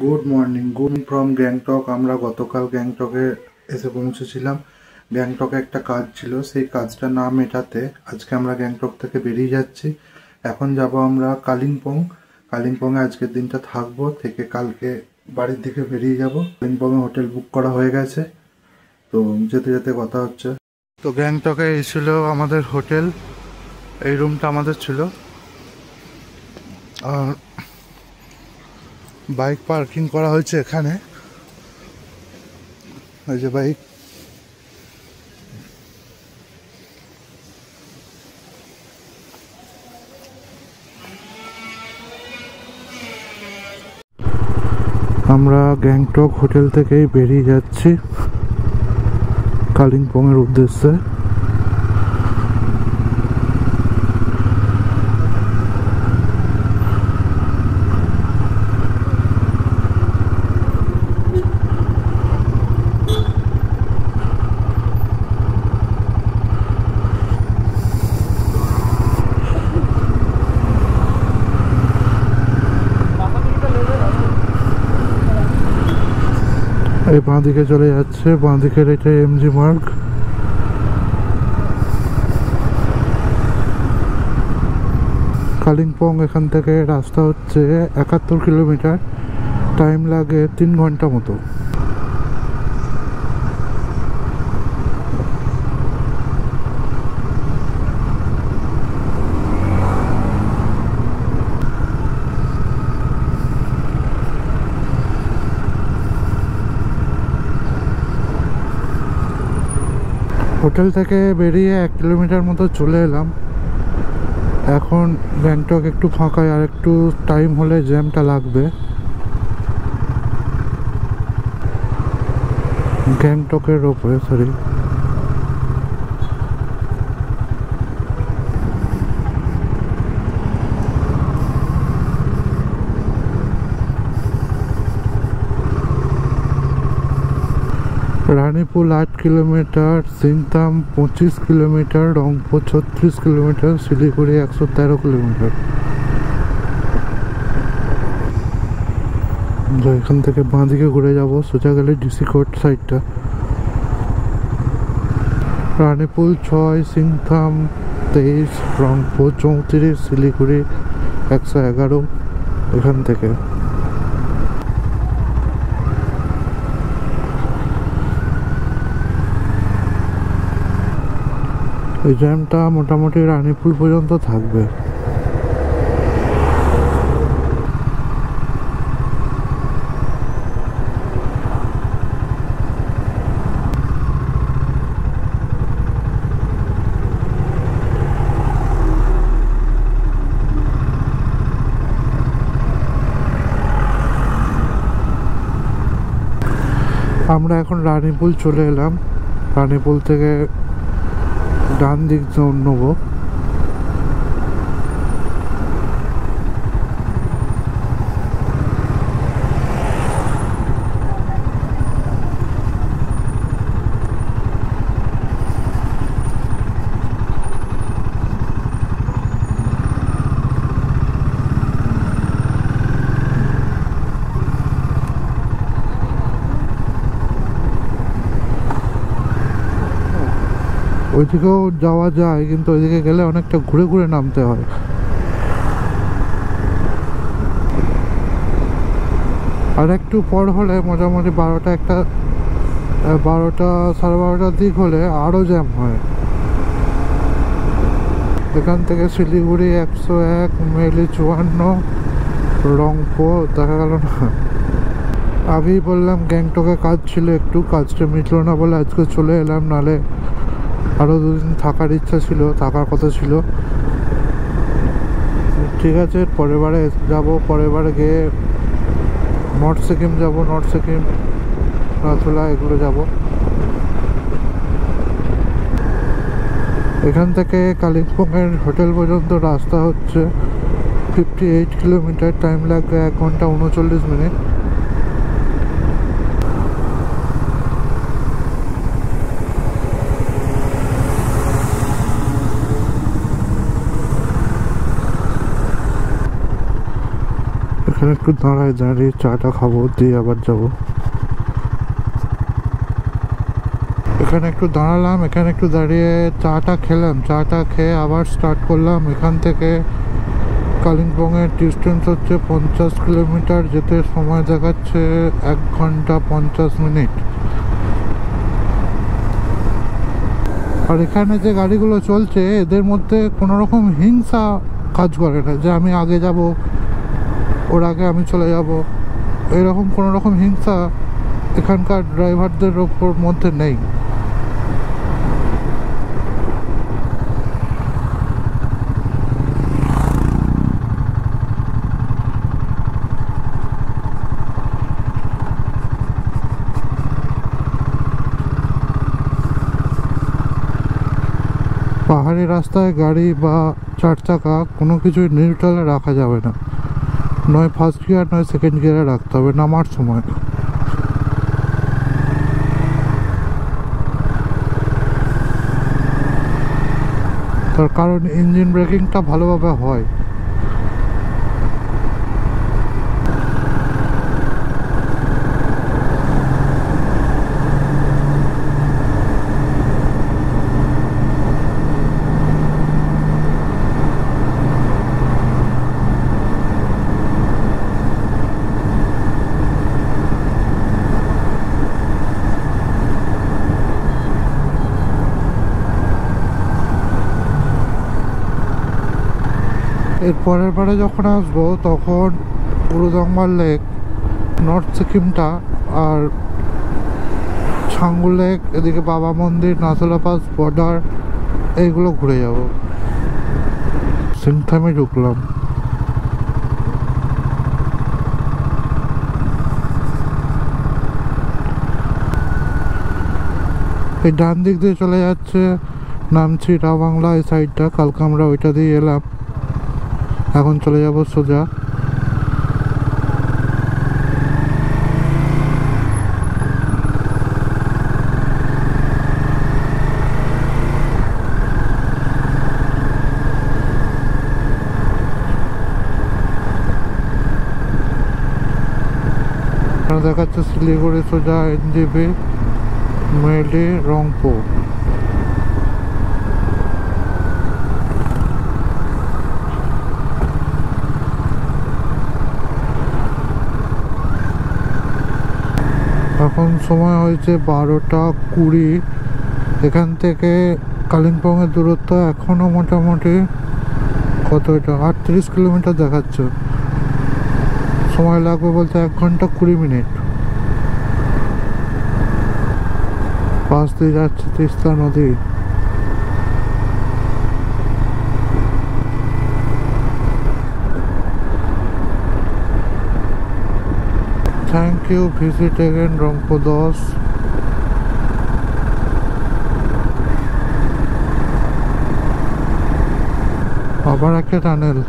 Good from Gangtok. আমরা গতকাল গ্যাংটকে এসে পৌঁছেছিলাম। গ্যাংটকে একটা কাজ ছিল, সেই কাজটা না মেটাতে আজকে আমরা গ্যাংটক থেকে বেরিয়ে যাচ্ছি। এখন যাব আমরা কালিম্পং। কালিম্পংয়ে আজকের দিনটা থাকবো, থেকে কালকে বাড়ির দিকে বেরিয়ে যাব। কালিম্পংয়ে হোটেল বুক করা হয়ে গেছে, তো যেতে যেতে কথা হচ্ছে। তো গ্যাংটকে এই ছিল আমাদের হোটেল, এই রুমটা আমাদের ছিল। আর বাইক পার্কিং করা হয়েছে এখানে, এই যে বাইক। আমরা গ্যাংটক হোটেল থেকেই বেরিয়ে যাচ্ছি কালিম্পংয়ের উদ্দেশ্যে। এই বাঁ দিকে চলে যাচ্ছে, বাঁ দিকের এটা এমজি মার্গ। কালিম্পং এখান থেকে রাস্তা হচ্ছে 71 কিলোমিটার, টাইম লাগে 3 ঘন্টা মতো। হোটেল থেকে বেরিয়ে 1 কিলোমিটার মতো চলে এলাম। এখন গ্যাংটক একটু ফাঁকায়, আর একটু টাইম হলে জ্যামটা লাগবে। গ্যাংটকের ওপরে sorry Ranipool 8 kilometre, Singtam 25 kilometre, Rangpur 36 kilometre, Siliguri 113 kilometre. এখান থেকে বাঁ দিকে ঘুরে যাব, সোজা গেলে ডিসি কোর্ট সাইডটা। রানীপুল 6, সিংতাম 23, রংপুর 34, শিলিগুড়ি 111 এখান থেকে। এই জ্যামটা মোটামুটি রানীপুল পর্যন্ত থাকবে। আমরা এখন রানীপুল চলে এলাম। রানীপুল থেকে ডান দিক নেবো। ওইদিকেও যাওয়া যায়, কিন্তু ওইদিকে গেলে অনেকটা ঘুরে ঘুরে নামতে হয়। আর একটু পর হলে মোটামুটি 12টা সাড়ে 12টার দিক হলে আরও জ্যাম হয়। এখান থেকে শিলিগুড়ি 101, মেলি 54, রংপুর দেখা গেল না। আগেই বললাম গ্যাংটকে কাজ ছিল, একটু কাজটা মিটলো না বলে আজকে চলে এলাম, নালে আরও 2 দিন থাকার ইচ্ছা ছিল, থাকার কথা ছিল। ঠিক আছে, পরের বারে যাবো। পরের বারে গিয়ে নর্থ সিকিম যাব, নর্থ সিকিম, নাথুলা এগুলো যাব। এখান থেকে কালিম্পংয়ের হোটেল পর্যন্ত রাস্তা হচ্ছে 58 কিলোমিটার, টাইম লাগবে 1 ঘন্টা 39 মিনিট। এখানে একটু দাঁড়িয়ে চাটা খাবো, দিয়ে আবার যাবো। এখানে একটু দাঁড়ালাম, এখানে একটু দাঁড়িয়ে চাটা খেলাম, চাটা খেয়ে আবার স্টার্ট করলাম। এখান থেকে কালিম্পংয়ের ডিস্টেন্স হচ্ছে 50 কিলোমিটার, যেতে সময় দেখাচ্ছে 1 ঘন্টা 50 মিনিট। আর এখানে যে গাড়িগুলো চলছে এদের মধ্যে কোনো রকম হিংসা কাজ করে না, যে আমি আগে যাব, ওর আগে আমি চলে যাব, এরকম কোনো রকম হিংসা এখানকার ড্রাইভারদের ওপর মধ্যে নেই। পাহাড়ি রাস্তায় গাড়ি বা 4 চাকা কোনো কিছুই নিউট্রালে রাখা যাবে না, নয় ফার্স্ট গিয়ার নয় সেকেন্ড গিয়ারে রাখতে হবে নামার সময়। তার কারণ ইঞ্জিন ব্রেকিংটা ভালোভাবে হয়। এর পরের বারে যখন আসবো তখন গুরুদংমার লেক, নর্থ সিকিমটা, আর ছাঙ্গু লেক, এদিকে বাবা মন্দির, নাথুলা পাস বর্ডার, এইগুলো ঘুরে যাব। সিংথামে ঢুকলাম। এই ডান দিক দিয়ে চলে যাচ্ছে নামছি রাবাংলা, এই সাইডটা। কালকে আমরা ওইটা দিয়ে এলাম, এখন চলে যাব সোজা। দেখাচ্ছে শিলিগুড়ি সোজা এনজিপি মেলি রংপুর। এখন সময় হয়েছে 12টা 20। এখান থেকে কালিম্পংয়ের দূরত্ব এখনও মোটামুটি কত, এটা 38 কিলোমিটার দেখাচ্ছে। সময় লাগবে বলতে 1 ঘন্টা 20 মিনিট। পাশ দিয়ে যাচ্ছে তিস্তা নদী। Thank you, visit again Rangpur 10। আবার একটা টানেল।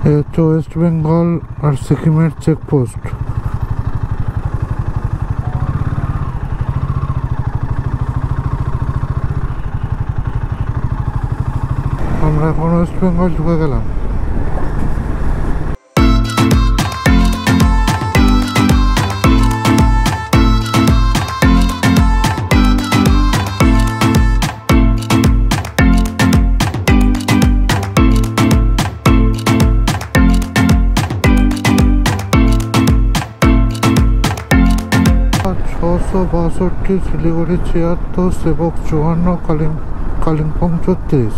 এই হচ্ছে ওয়েস্ট বেঙ্গল আর সিকিমের চেকপোস্ট। আমরা এখন ওয়েস্ট বেঙ্গল ঢুকে গেলাম। 62 শিলিগুড়ি 76 সেবক 54 কালিম্পং 36।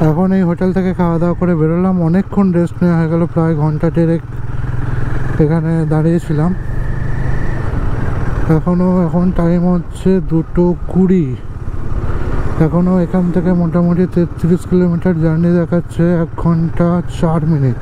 এখন এই হোটেল থেকে খাওয়া দাওয়া করে বেরোলাম। অনেকক্ষণ রেস্ট নেওয়া হয়ে গেল, প্রায় ঘন্টা দেড়েক এখানে দাঁড়িয়েছিলাম। এখন টাইম হচ্ছে 2:20। এখনও এখান থেকে মোটামুটি 33 কিলোমিটার জার্নি দেখাচ্ছে, 1 ঘন্টা 4 মিনিট।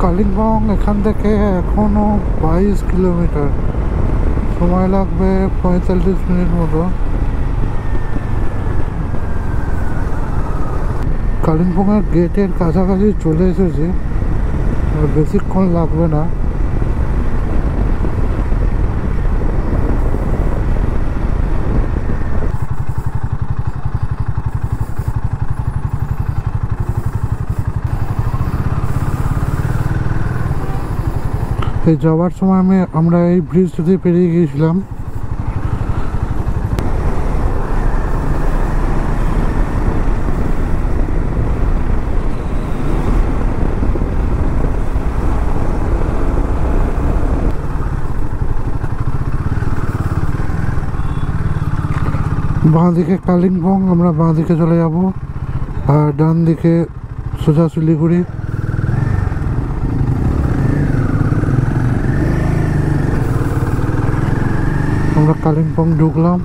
কালিম্পং এখান থেকে এখনো 22 কিলোমিটার, সময় লাগবে 45 মিনিট মতো। কালিম্পংয়ের গেটের কাছাকাছি চলে এসেছি, আর বেশিক্ষণ লাগবে না। এই যাওয়ার সময় আমরা এই ব্রিজটা দিয়ে পেরিয়ে গিয়েছিলাম। বাঁ দিকে কালিম্পং, আমরা বাঁ দিকে চলে যাব, আর ডান দিকে সোজা শিলিগুড়ি। আমরা কালিম্পং ঢুকলাম।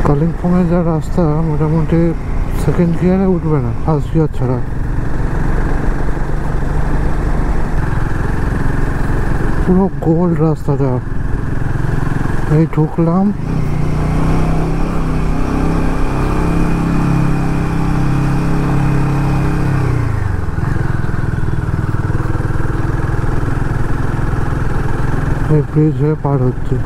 কালিম্পংয়ের যা রাস্তা, মোটামুটি সেকেন্ড গিয়ারে উঠবে না ফার্স্ট গিয়ার ছাড়া। পুরো গোল রাস্তাটা। এই ঢুকলাম, এই ব্রিজ হয়ে পার হচ্ছে।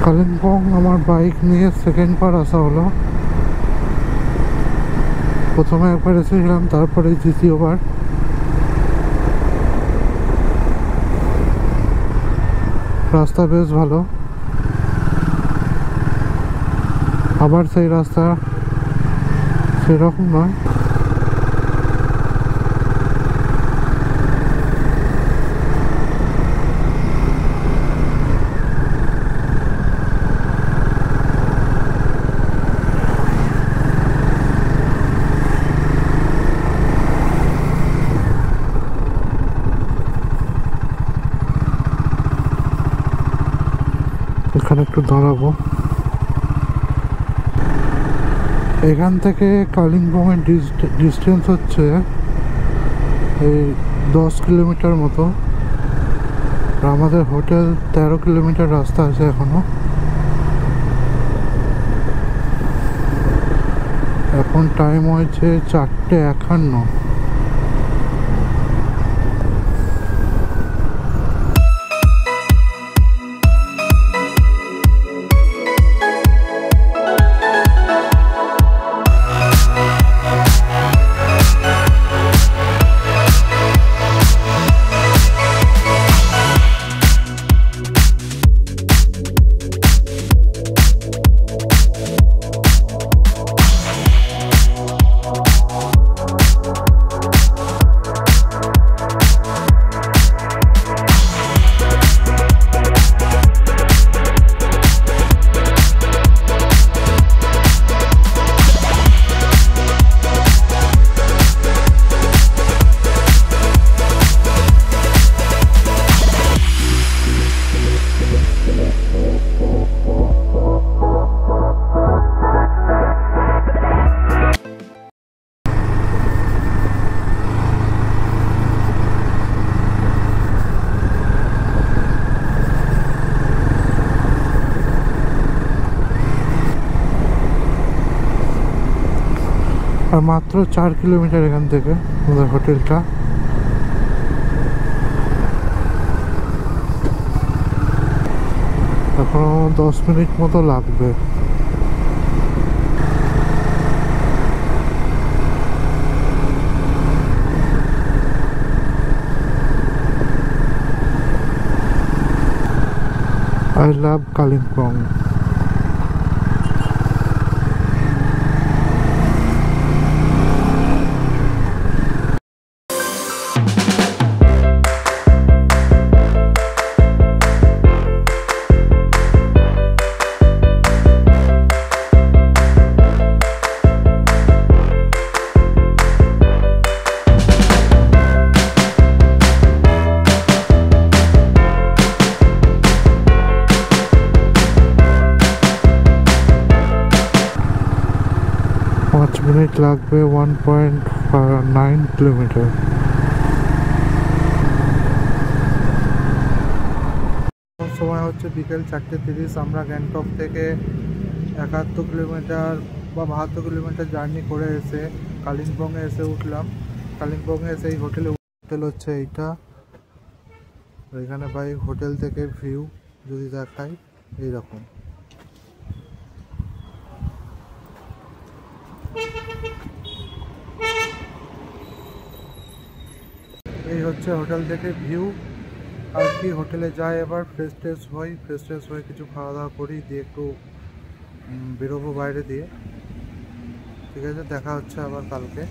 কালিম্পং আমার বাইক নিয়ে সেকেন্ড বার আসা হলো। প্রথমে একবার এসেছিলাম, তারপরে দ্বিতীয়বার। রাস্তা বেশ ভালো, আবার সেই রাস্তা সেরকম নয়। এখানে একটু দাঁড়াবো। এখান থেকে কালিম্পংয়ের ডিস্টেন্স হচ্ছে এই 10 কিলোমিটার মতো। আমাদের হোটেল 13 কিলোমিটার রাস্তা আছে এখনো। এখন টাইম হয়েছে 4:51। আর মাত্র 4 কিলোমিটার এখান থেকে আমাদের হোটেলটা। এখনো 10 মিনিট মতো লাগবে। I love Kalimpong. মিনিট লাগবে 1.9 কিলোমিটার। সময় হচ্ছে বিকেল 4:30। আমরা গ্যাংটক থেকে 71 কিলোমিটার বা 72 কিলোমিটার জার্নি করে এসে কালিম্পংয়ে এসে উঠলাম। কালিম্পংয়ে এসে এই হোটেল হচ্ছে এইটা। এখানে ভাই হোটেল থেকে ভিউ যদি দেখাই এইরকম। এই হচ্ছে হোটেল থেকে ভিউ। আর কি হোটেলে যাই এবার ফ্রেশ হয়ে কিছু খাওয়া দাওয়া করি, দিয়ে একটু বেরোবো বাইরে দিয়ে। ঠিক আছে, দেখা হচ্ছে আবার কালকে।